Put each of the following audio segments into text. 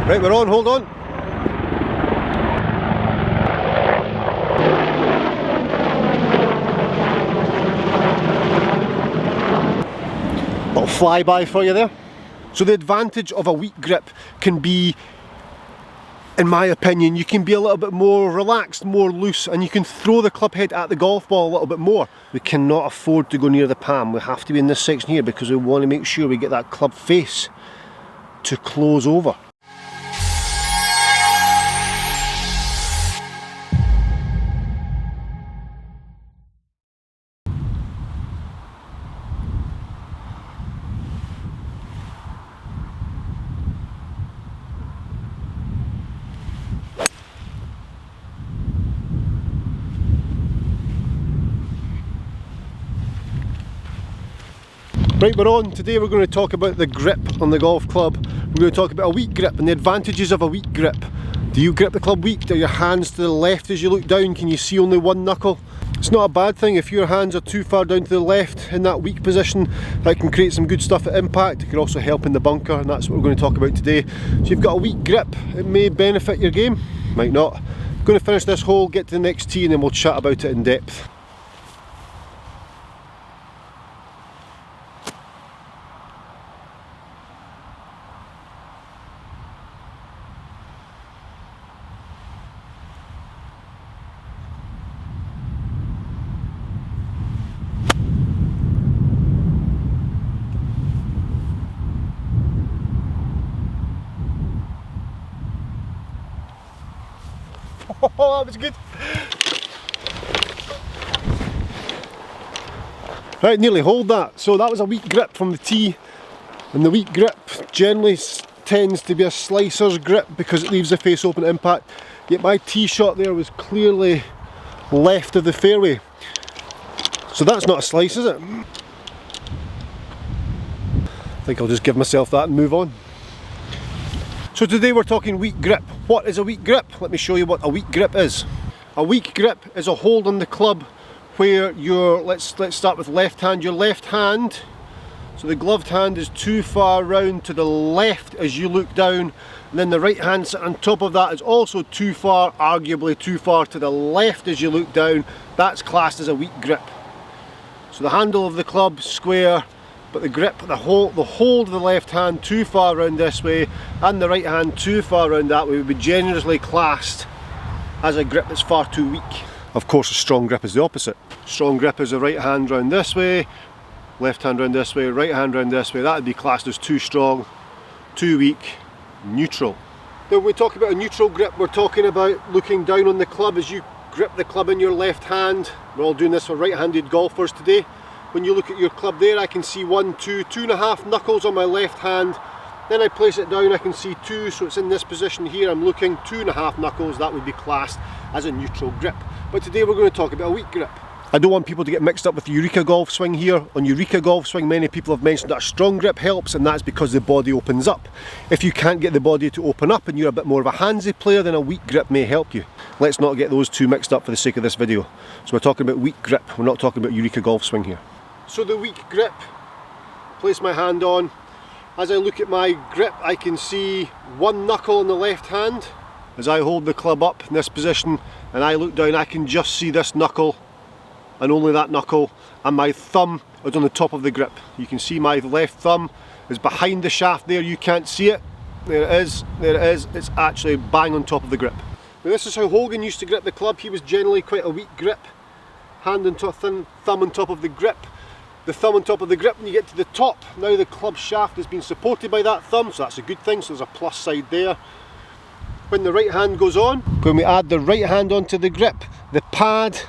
Right, we're on, hold on. Little flyby for you there. So the advantage of a weak grip can be, in my opinion, you can be a little bit more relaxed, more loose, and you can throw the club head at the golf ball a little bit more. We cannot afford to go near the palm. We have to be in this section here because we want to make sure we get that club face to close over. Right, we're on. Today we're going to talk about the grip on the golf club. We're going to talk about a weak grip and the advantages of a weak grip. Do you grip the club weak? Are your hands to the left as you look down? Can you see only one knuckle? It's not a bad thing if your hands are too far down to the left in that weak position. That can create some good stuff at impact. It can also help in the bunker, and that's what we're going to talk about today. So you've got a weak grip. It may benefit your game, might not. I'm going to finish this hole, get to the next tee, and then we'll chat about it in depth. Oh, that was good. Right, nearly hold that. So that was a weak grip from the tee, and the weak grip generally tends to be a slicer's grip because it leaves the face open at impact. Yet my tee shot there was clearly left of the fairway. So that's not a slice, is it? I think I'll just give myself that and move on. So today we're talking weak grip. What is a weak grip? Let me show you what a weak grip is. A weak grip is a hold on the club where your, let's start with left hand, your left hand, so the gloved hand is too far round to the left as you look down, and then the right hand on top of that is also too far, arguably too far to the left as you look down. That's classed as a weak grip. So the handle of the club square, but the grip, the hold of the left hand too far round this way and the right hand too far round that way would be generously classed as a grip that's far too weak. Of course a strong grip is the opposite. Strong grip is the right hand round this way, left hand round this way, right hand round this way. That would be classed as too strong, too weak, neutral. Now when we talk about a neutral grip, we're talking about looking down on the club as you grip the club in your left hand. We're all doing this for right-handed golfers today. When you look at your club there, I can see 1, 2, 2.5 knuckles on my left hand. Then I place it down, I can see 2, so it's in this position here. I'm looking 2.5 knuckles, that would be classed as a neutral grip. But today we're going to talk about a weak grip. I don't want people to get mixed up with Eureka Golf Swing here. On Eureka Golf Swing, many people have mentioned that a strong grip helps, and that's because the body opens up. If you can't get the body to open up and you're a bit more of a handsy player, then a weak grip may help you. Let's not get those two mixed up for the sake of this video. So we're talking about weak grip, we're not talking about Eureka Golf Swing here. So the weak grip, place my hand on. As I look at my grip, I can see 1 knuckle on the left hand. As I hold the club up in this position and I look down, I can just see this knuckle and only that knuckle, and my thumb is on the top of the grip. You can see my left thumb is behind the shaft there, you can't see it. There it is, it's actually bang on top of the grip. Now this is how Hogan used to grip the club. He was generally quite a weak grip. Hand on top, thumb on top of the grip. The thumb on top of the grip when you get to the top. Now the club shaft has been supported by that thumb, so that's a good thing, so there's a plus side there. When the right hand goes on, when we add the right hand onto the grip, the pad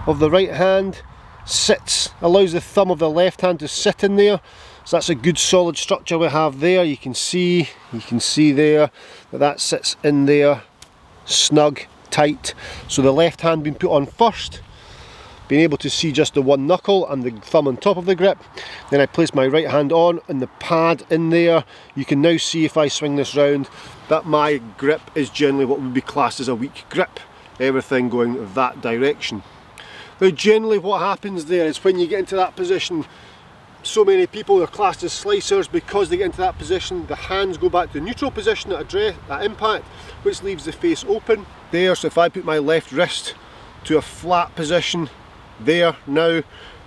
of the right hand sits, allows the thumb of the left hand to sit in there. So that's a good solid structure we have there. You can see there that sits in there, snug, tight. So the left hand being put on first, being able to see just the 1 knuckle and the thumb on top of the grip. Then I place my right hand on and the pad in there. You can now see if I swing this round that my grip is generally what would be classed as a weak grip. Everything going that direction. Now generally what happens there is when you get into that position, so many people are classed as slicers because they get into that position. The hands go back to the neutral position at impact, which leaves the face open. There, so if I put my left wrist to a flat position, there now,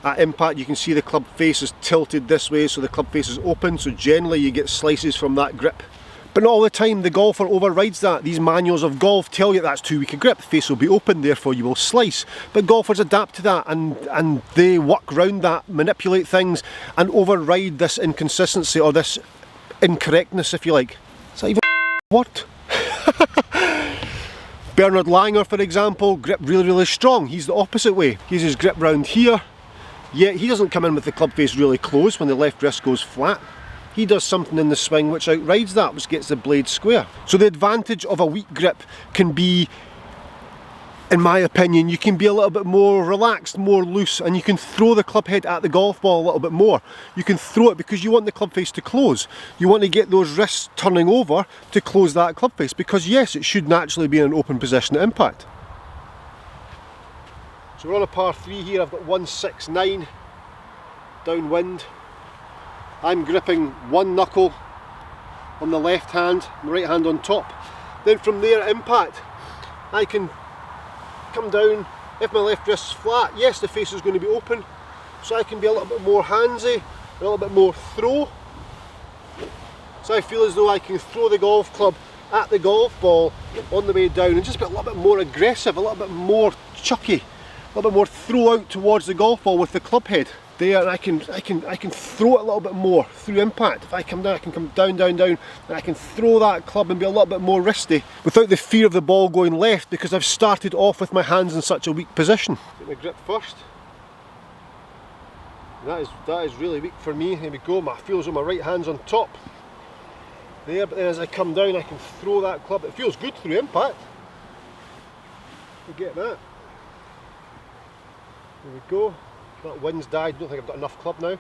at impact you can see the club face is tilted this way, so the club face is open, so generally you get slices from that grip. But not all the time the golfer overrides that. These manuals of golf tell you that's too weak a grip, the face will be open, therefore you will slice. But golfers adapt to that and they work around that, manipulate things and override this inconsistency or this incorrectness, if you like. Is that even a word? Bernard Langer, for example, grip really strong. He's the opposite way. He's his grip round here, yet he doesn't come in with the club face really close when the left wrist goes flat. He does something in the swing which outrides that, which gets the blade square. So the advantage of a weak grip can be, in my opinion, you can be a little bit more relaxed, more loose, and you can throw the club head at the golf ball a little bit more. You can throw it because you want the club face to close. You want to get those wrists turning over to close that club face, because yes, it should naturally be in an open position at impact. So we're on a par 3 here. I've got 169 downwind. I'm gripping one knuckle on the left hand, the right hand on top. Then from there at impact, I can come down. If my left wrist's flat, yes, the face is going to be open, so I can be a little bit more handsy, a little bit more throw. So I feel as though I can throw the golf club at the golf ball on the way down and just be a little bit more aggressive, a little bit more chucky, a little bit more throw out towards the golf ball with the club head. There, and I can throw it a little bit more through impact. If I come down, I can come down, and I can throw that club and be a little bit more wristy without the fear of the ball going left, because I've started off with my hands in such a weak position. Get my grip first. And that is really weak for me. Here we go. My feels on my right hand's on top. There, but then as I come down, I can throw that club. It feels good through impact. Forget that. There we go. That wind's died, I don't think I've got enough club now.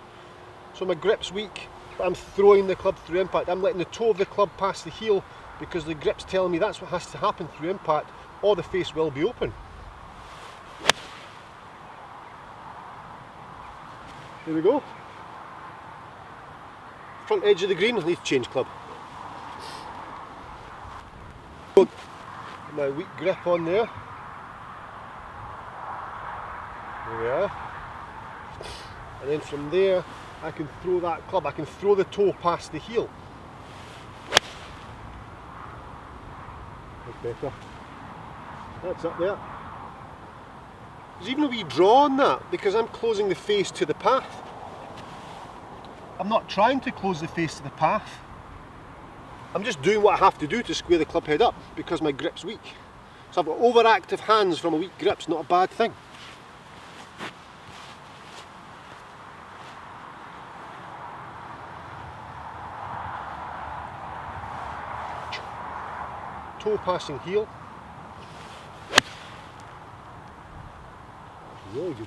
So my grip's weak, but I'm throwing the club through impact. I'm letting the toe of the club pass the heel because the grip's telling me that's what has to happen through impact, or the face will be open. There we go. Front edge of the green, I need to change club. My weak grip on there. There we are. And then from there, I can throw that club, I can throw the toe past the heel. That's better. That's up there. There's even a wee draw on that, because I'm closing the face to the path. I'm not trying to close the face to the path. I'm just doing what I have to do to square the club head up, because my grip's weak. So I've got overactive hands from a weak grip, it's not a bad thing. Toe passing heel. Really good.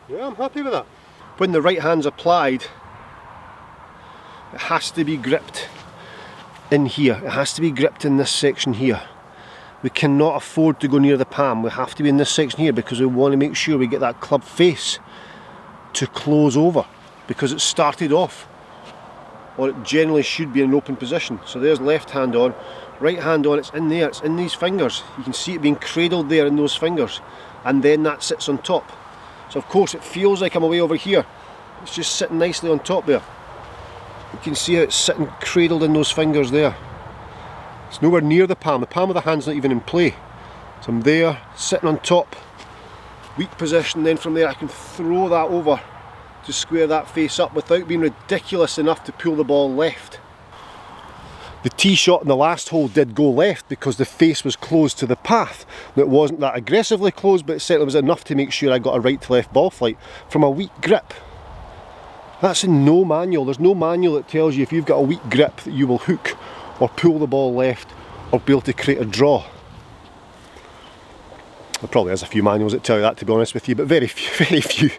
Yeah, I'm happy with that. When the right hand's applied, it has to be gripped in here. It has to be gripped in this section here. We cannot afford to go near the palm. We have to be in this section here because we want to make sure we get that club face to close over, because it started off, or it generally should be in an open position. So there's left hand on, right hand on, it's in there, it's in these fingers. You can see it being cradled there in those fingers, and then that sits on top. So of course it feels like I'm away over here. It's just sitting nicely on top there. You can see how it's sitting cradled in those fingers there. It's nowhere near the palm of the hand's not even in play. So I'm there, sitting on top, weak position, then from there I can throw that over to square that face up without being ridiculous enough to pull the ball left. The tee shot in the last hole did go left because the face was closed to the path. Now, it wasn't that aggressively closed, but it certainly was enough to make sure I got a right to left ball flight from a weak grip. That's in no manual. There's no manual that tells you if you've got a weak grip that you will hook or pull the ball left or be able to create a draw. There probably is a few manuals that tell you that, to be honest with you, but very few, very few.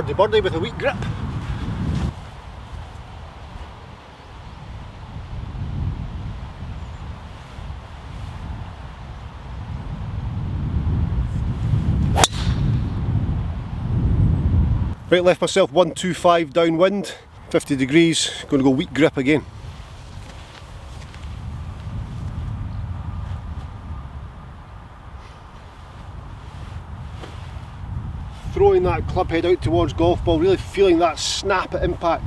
birdie birdie with a weak grip. Right, left myself 125 downwind, 50 degrees, going to go weak grip again. Throwing that club head out towards golf ball, really feeling that snap at impact,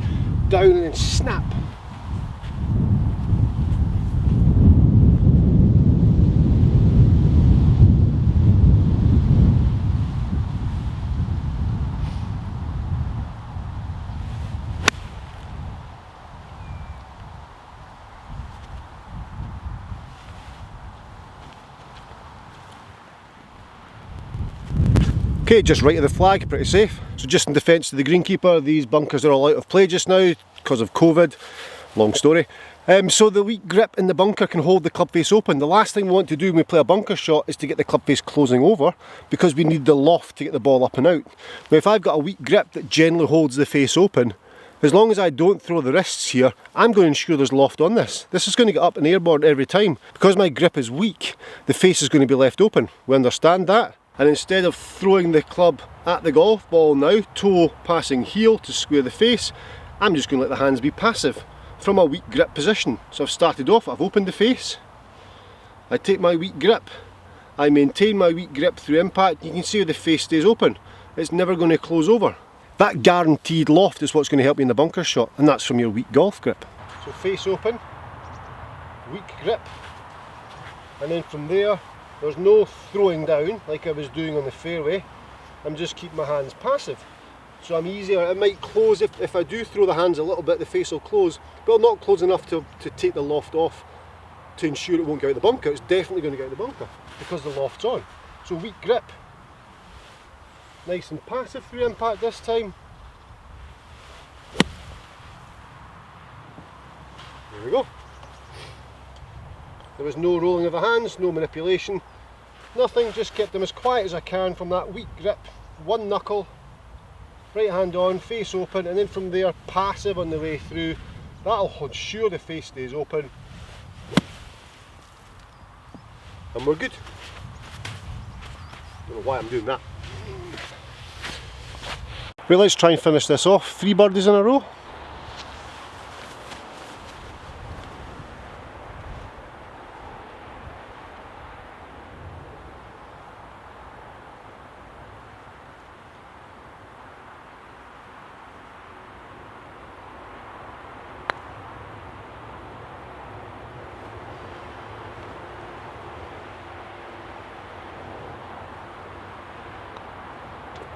down and then snap. Okay, just right of the flag, pretty safe. So just in defence to the greenkeeper, these bunkers are all out of play just now because of COVID, long story. So the weak grip in the bunker can hold the club face open. The last thing we want to do when we play a bunker shot is to get the club face closing over, because we need the loft to get the ball up and out. Now if I've got a weak grip that generally holds the face open, as long as I don't throw the wrists here, I'm going to ensure there's loft on this. This is going to get up and airborne every time. Because my grip is weak, the face is going to be left open. We understand that? And instead of throwing the club at the golf ball now, toe passing heel to square the face, I'm just going to let the hands be passive from a weak grip position. So I've started off, I've opened the face, I take my weak grip, I maintain my weak grip through impact. You can see how the face stays open. It's never going to close over. That guaranteed loft is what's going to help you in the bunker shot, and that's from your weak golf grip. So face open, weak grip, and then from there, there's no throwing down like I was doing on the fairway. I'm just keeping my hands passive. So I'm easier. It might close if I do throw the hands a little bit, the face will close, but not close enough to take the loft off to ensure it won't get out the bunker. It's definitely going to get out the bunker because the loft's on. So weak grip. Nice and passive through impact this time. There we go. There was no rolling of the hands, no manipulation, nothing, just kept them as quiet as I can from that weak grip. One knuckle, right hand on, face open, and then from there passive on the way through. That'll ensure the face stays open. And we're good. Don't know why I'm doing that. Right, let's try and finish this off. 3 birdies in a row.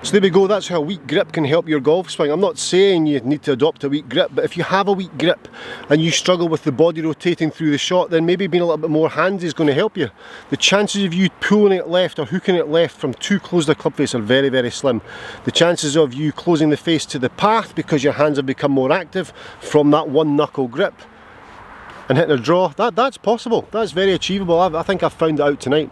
So there we go, that's how a weak grip can help your golf swing. I'm not saying you need to adopt a weak grip, but if you have a weak grip and you struggle with the body rotating through the shot, then maybe being a little bit more handy is going to help you. The chances of you pulling it left or hooking it left from too close to the club face are very, very slim. The chances of you closing the face to the path because your hands have become more active from that one knuckle grip and hitting a draw, that's possible. That's very achievable. I think I've found it out tonight.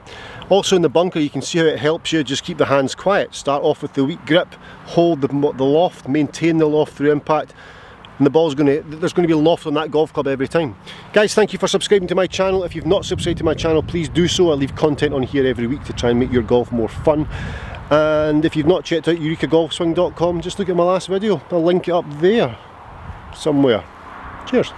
Also in the bunker, you can see how it helps you just keep the hands quiet. Start off with the weak grip, hold the loft, maintain the loft through impact, and there's going to be loft on that golf club every time. Guys, thank you for subscribing to my channel. If you've not subscribed to my channel, please do so. I leave content on here every week to try and make your golf more fun. And if you've not checked out eurekagolfswing.com, just look at my last video. I'll link it up there somewhere. Cheers.